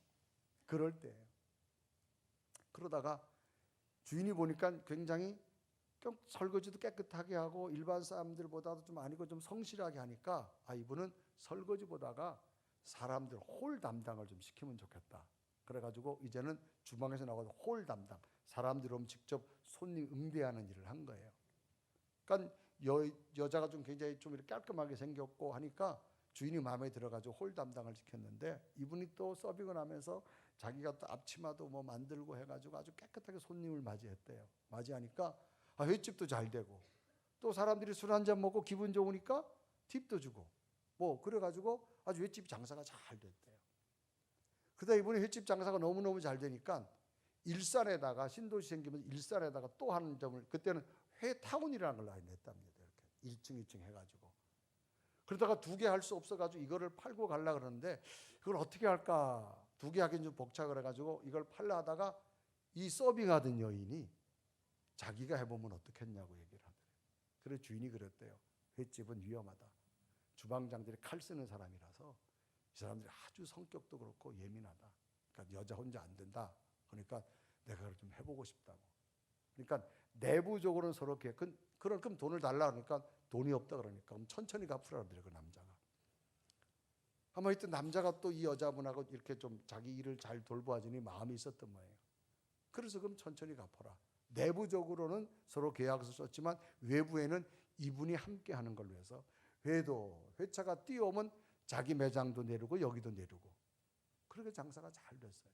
그럴 때예요. 그러다가 주인이 보니까 굉장히 설거지도 깨끗하게 하고 일반 사람들보다도 좀 아니고 좀 성실하게 하니까 이분은 설거지보다가 사람들 홀 담당을 좀 시키면 좋겠다. 그래가지고 이제는 주방에서 나와서 홀 담당, 사람들이 오면 직접 손님 응대하는 일을 한 거예요. 그러니까 여자가 좀 굉장히 좀 이렇게 깔끔하게 생겼고 하니까 주인이 마음에 들어가지고 홀 담당을 시켰는데 이분이 또 서빙을 하면서 자기가 또 앞치마도 뭐 만들고 해가지고 아주 깨끗하게 손님을 맞이했대요. 맞이하니까 횟집도 잘 되고 또 사람들이 술 한잔 먹고 기분 좋으니까 팁도 주고 뭐 그래가지고 아주 횟집 장사가 잘 됐대요. 그러다 이분이 횟집 장사가 너무너무 잘 되니까 일산에다가 신도시 생기면 일산에다가 또 한 점을 그때는 회타운이라는 걸 냈답니다. 이렇게 1층 2층 해가지고 그러다가 두 개 할 수 없어가지고 이거를 팔고 가려고 그러는데 그걸 어떻게 할까 두 개 하긴 좀 복잡을 해가지고 이걸 팔려 하다가 이 서빙하던 여인이 자기가 해보면 어떻겠냐고 얘기를 하더래요. 그래서 주인이 그랬대요. 횟집은 위험하다. 주방장들이 칼 쓰는 사람이라서 이 사람들이 아주 성격도 그렇고 예민하다. 그러니까 여자 혼자 안 된다. 그러니까 내가 그걸 좀 해보고 싶다고. 그러니까 내부적으로는 서로 그럼 돈을 달라 그러니까 돈이 없다 그러니까 그럼 천천히 갚으라 그래요. 그 남자가. 아마 이때 남자가 또 이 여자분하고 이렇게 좀 자기 일을 잘 돌봐주니 마음이 있었던 모양이에요. 그래서 그럼 천천히 갚아라. 내부적으로는 서로 계약서 썼지만 외부에는 이분이 함께 하는 걸로 해서 회차가 뛰어오면 자기 매장도 내리고 여기도 내리고 그렇게 장사가 잘 됐어요.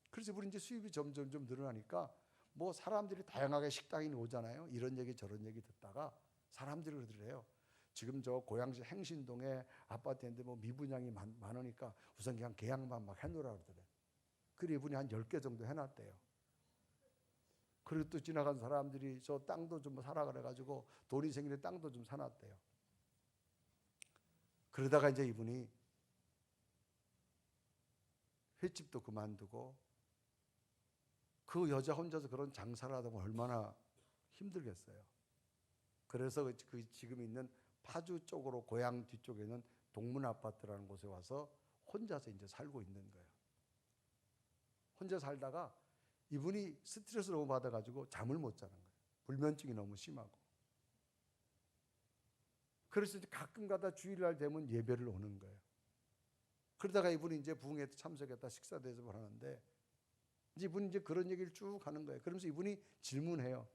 그래서 우리 이제 수입이 점점 늘어나니까 뭐 사람들이 다양하게 식당에 오잖아요. 이런 얘기 저런 얘기 듣다가 사람들이 그러더래요. 지금 저 고양시 행신동에 아파트인데 뭐 미분양이 많으니까 우선 그냥 계약만 막 해놓으라 그러더래요. 그래 이분이 한 10개 정도 해놨대요. 그리고 또 지나간 사람들이 저 땅도 좀 사라 그래가지고 돈이 생기는 땅도 좀 사놨대요. 그러다가 이제 이분이 횟집도 그만두고 그 여자 혼자서 그런 장사를 하다 보면 얼마나 힘들겠어요. 그래서 그 지금 있는 파주 쪽으로 고향 뒤쪽에 있는 동문아파트라는 곳에 와서 혼자서 이제 살고 있는 거예요. 혼자 살다가 이분이 스트레스를 너무 받아가지고 잠을 못 자는 거예요. 불면증이 너무 심하고. 그래서 가끔 가다 주일날 되면 예배를 오는 거예요. 그러다가 이분이 이제 부흥회에 참석했다 식사 대접을 하는데 이분이 이제 그런 얘기를 쭉 하는 거예요. 그러면서 이분이 질문해요.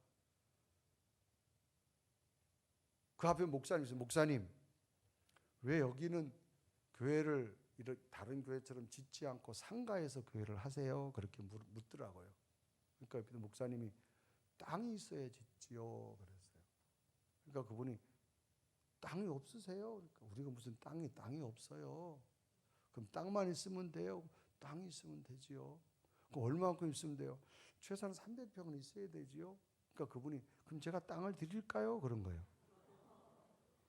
그 앞에 목사님이 있어요. 목사님, 왜 여기는 교회를 다른 교회처럼 짓지 않고 상가에서 교회를 하세요? 그렇게 묻더라고요. 그러니까 옆에 목사님이 땅이 있어야 짓지요. 그랬어요. 그러니까 그분이 땅이 없으세요? 그러니까 우리가 무슨 땅이 없어요. 그럼 땅만 있으면 돼요? 땅이 있으면 되지요. 얼마만큼 있으면 돼요? 최소한 300평은 있어야 되지요. 그러니까 그분이 그럼 제가 땅을 드릴까요? 그런 거예요.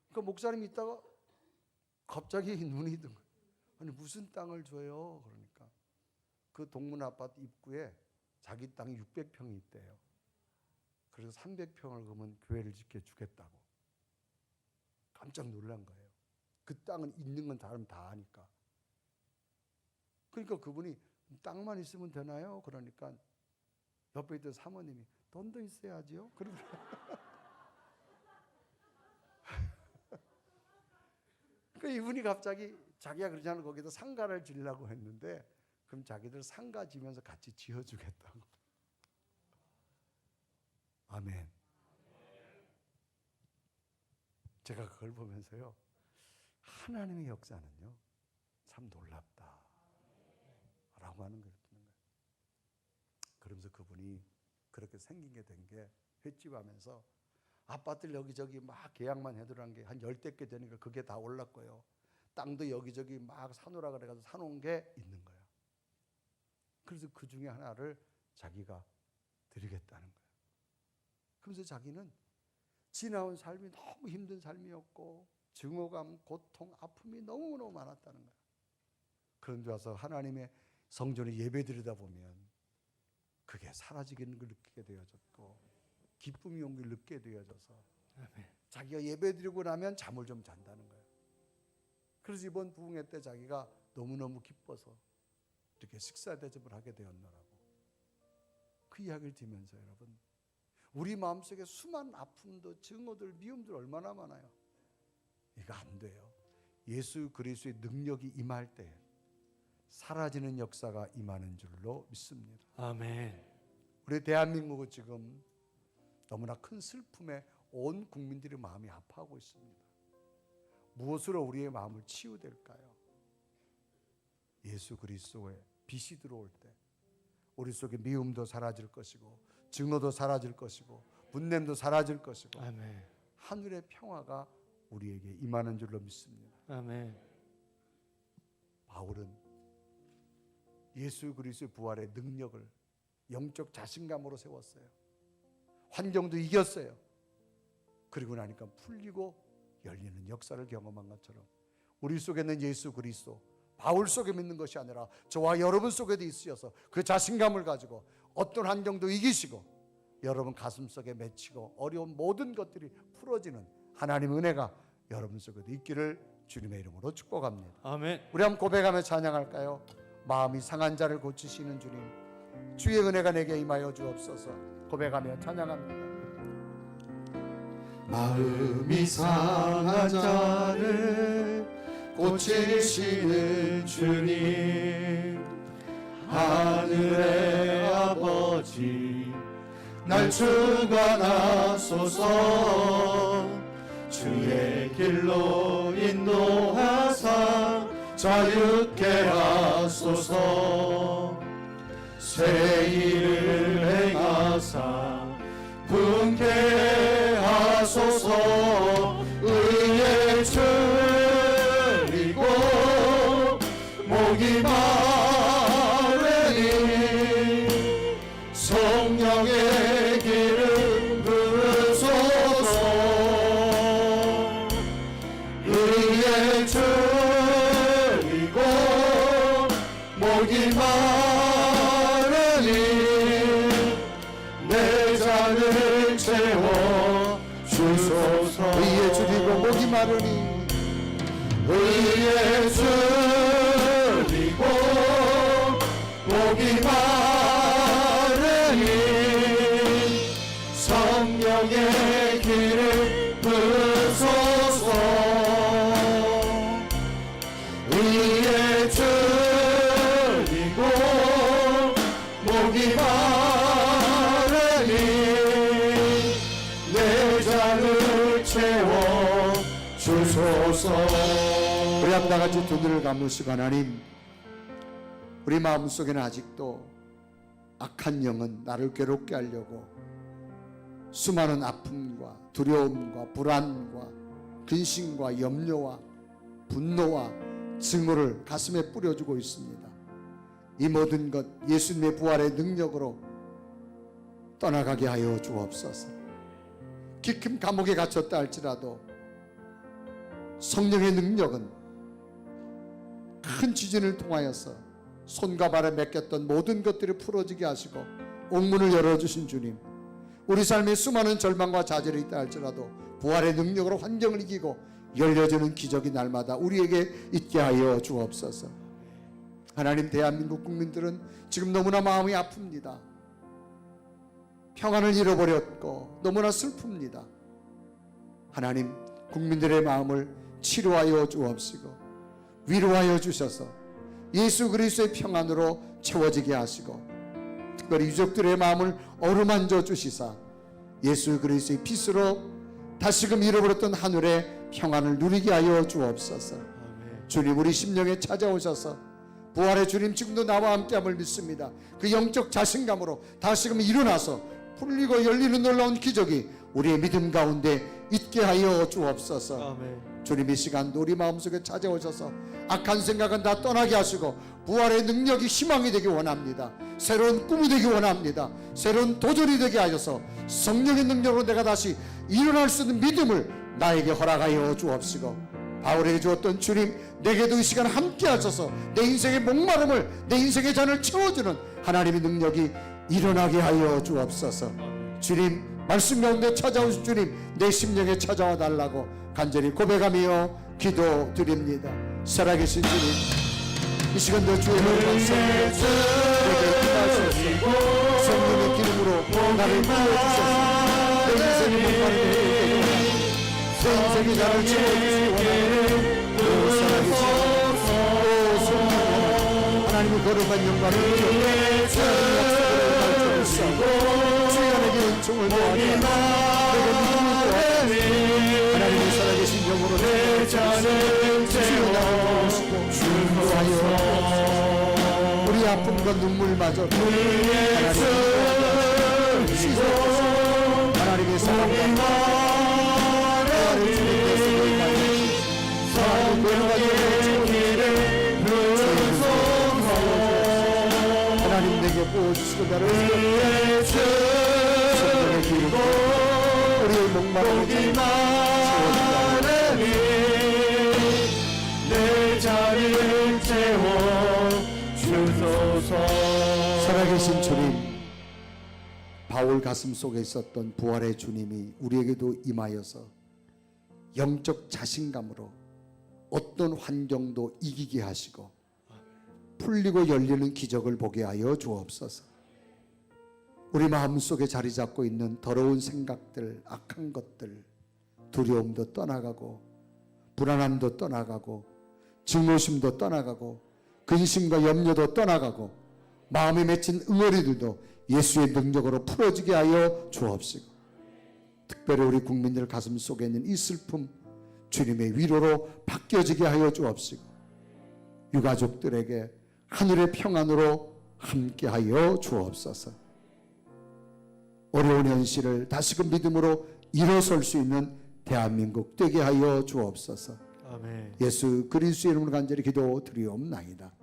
그러니까 목사님이 있다가 갑자기 눈이 든 거예요. 아니 무슨 땅을 줘요? 그러니까 그 동문 아파트 입구에 자기 땅이 600평이 있대요. 그래서 300평을 그러면 교회를 짓게 주겠다고. 깜짝 놀란 거예요. 그 땅은 있는 건 사람 다 아니까. 그러니까 그분이 땅만 있으면 되나요? 그러니까 옆에 있던 사모님이 돈도 있어야지요. 그러더라고요. 그 이분이 갑자기 자기가 그러지 않고 거기다 상가를 지으려고 했는데 그럼 자기들 상가 지면서 같이 지어주겠다고. 아멘. 제가 그걸 보면서요, 하나님의 역사는요 참 놀랍다 라고 하는 걸 듣는 거예요. 그러면서 그분이 그렇게 생기게 된 게 횟집 하면서 아파트를 여기저기 막 계약만 해두란 게 한 10대 개 되니까 그게 다 올랐고요. 땅도 여기저기 막 사놓으라 그래가지고 사놓은 게 있는 거예요. 그래서 그 중에 하나를 자기가 드리겠다는 거예요. 그러면서 자기는 지나온 삶이 너무 힘든 삶이었고 증오감, 고통, 아픔이 너무너무 많았다는 거예요. 그런데 와서 하나님의 성전에 예배드리다 보면 그게 사라지는 걸 느끼게 되어졌고 기쁨이 온 걸 느끼게 되어져서 자기가 예배드리고 나면 잠을 좀 잔다는 거예요. 그래서 이번 부흥회 때 자기가 너무너무 기뻐서 이렇게 식사 대접을 하게 되었노라고. 그 이야기를 들으면서 여러분, 우리 마음속에 수많은 아픔도 증오들, 미움들 얼마나 많아요. 이거 안 돼요. 예수 그리스도의 능력이 임할 때 사라지는 역사가 임하는 줄로 믿습니다. 아멘. 우리 대한민국은 지금 너무나 큰 슬픔에 온 국민들의 마음이 아파하고 있습니다. 무엇으로 우리의 마음을 치유될까요? 예수 그리스도의 빛이 들어올 때 우리 속에 미움도 사라질 것이고 증오도 사라질 것이고 분냄도 사라질 것이고 아멘. 하늘의 평화가 우리에게 임하는 줄로 믿습니다. 아멘. 바울은 예수 그리스도의 부활의 능력을 영적 자신감으로 세웠어요. 환경도 이겼어요. 그리고 나니까 풀리고 열리는 역사를 경험한 것처럼 우리 속에 있는 예수 그리스도, 바울 속에 믿는 것이 아니라 저와 여러분 속에도 있으셔서 그 자신감을 가지고 어떤 환경도 이기시고 여러분 가슴 속에 맺히고 어려운 모든 것들이 풀어지는 하나님의 은혜가 여러분 속에도 있기를 주님의 이름으로 축복합니다. 아멘. 우리 한번 고백하며 찬양할까요? 마음이 상한 자를 고치시는 주님, 주의 은혜가 내게 임하여 주옵소서. 고백하며 찬양합니다. 마음이 상한 자를 고치시는 주님, 하늘의 아버지 날 주관하소서. 주의 길로 인도하사 자유케 하소서. 새 일을 행하사 분케 하소서. 의에 줄이고 목이 마르니 성령의 길을 부으소서. 의에 줄이고 목이 마르니 내 잔을 채워 주소서. 의에 줄이고 목이 마르니 의에 줄이고 목이 마르니 성령의 길을 부으소서. 의에 줄이고 목이 마르니 내 잔을 채워 주소서. 우리 한번 다 같이 두 눈을 감으시고, 하나님, 우리 마음속에는 아직도 악한 영은 나를 괴롭게 하려고 수많은 아픔과 두려움과 불안과 근심과 염려와 분노와 증오를 가슴에 뿌려주고 있습니다. 이 모든 것 예수님의 부활의 능력으로 떠나가게 하여 주옵소서. 깊은 감옥에 갇혔다 할지라도 성령의 능력은 큰 지진을 통하여서 손과 발에 맡겼던 모든 것들을 풀어지게 하시고 옥문을 열어주신 주님, 우리 삶에 수많은 절망과 좌절이 있다 할지라도 부활의 능력으로 환경을 이기고 열려주는 기적이 날마다 우리에게 있게 하여 주옵소서. 하나님, 대한민국 국민들은 지금 너무나 마음이 아픕니다. 평안을 잃어버렸고 너무나 슬픕니다. 하나님, 국민들의 마음을 치료하여 주옵시고 위로하여 주셔서 예수 그리스도의 평안으로 채워지게 하시고 특별히 유족들의 마음을 어루만져 주시사 예수 그리스도의 빛으로 다시금 잃어버렸던 하늘의 평안을 누리게 하여 주옵소서. 주님, 우리 심령에 찾아오셔서 부활의 주님 지금도 나와 함께함을 믿습니다. 그 영적 자신감으로 다시금 일어나서 풀리고 열리는 놀라운 기적이 우리의 믿음 가운데 있게 하여 주옵소서. 아멘. 주님, 이 시간도 우리 마음속에 찾아오셔서 악한 생각은 다 떠나게 하시고 부활의 능력이 희망이 되기 원합니다. 새로운 꿈이 되기 원합니다. 새로운 도전이 되게 하셔서 성령의 능력으로 내가 다시 일어날 수 있는 믿음을 나에게 허락하여 주옵시고 바울에게 주었던 주님, 내게도 이 시간 함께 하셔서 내 인생의 목마름을, 내 인생의 잔을 채워주는 하나님의 능력이 일어나게 하여 주옵소서. 주님, 말씀 가운데 찾아오신 주님, 내 심령에 찾아와 달라고 간절히 고백하며 기도드립니다. 살아계신 주님, 이 시간도 주의 노래만 성령의 성령의 기름으로 나를 부어주소서. 내 인생의 목마름을 내 인생의 잔을 채워주시기 원하는 하나님의 거룩한 영광을 하나님의 약속을 발전하시고 주님에게 은총을 구하며 내가 믿음을 구하며 하나님의 살아계신 영으로 내 잔을 채워주시고 주하여 우리 아픔과 눈물마저 하나님의 씻어주시고 하나님의 사랑과 하나님의 주님의 성령을 받으시고 하나님 내게 부어주시고 나를 성령의 기름으로 우리의 목마름을 내 자리를 채워 주소서. 살아계신 주님, 바울 가슴 속에 있었던 부활의 주님이 우리에게도 임하여서 영적 자신감으로 어떤 환경도 이기게 하시고 풀리고 열리는 기적을 보게 하여 주옵소서. 우리 마음속에 자리 잡고 있는 더러운 생각들, 악한 것들, 두려움도 떠나가고 불안함도 떠나가고 증오심도 떠나가고 근심과 염려도 떠나가고 마음에 맺힌 응어리들도 예수의 능력으로 풀어지게 하여 주옵시고 특별히 우리 국민들 가슴 속에 있는 이 슬픔 주님의 위로로 바뀌어지게 하여 주옵시고 유가족들에게 하늘의 평안으로 함께하여 주옵소서. 어려운 현실을 다시금 믿음으로 일어설 수 있는 대한민국 되게 하여 주옵소서. 아멘. 예수 그리스도의 이름으로 간절히 기도드리옵나이다.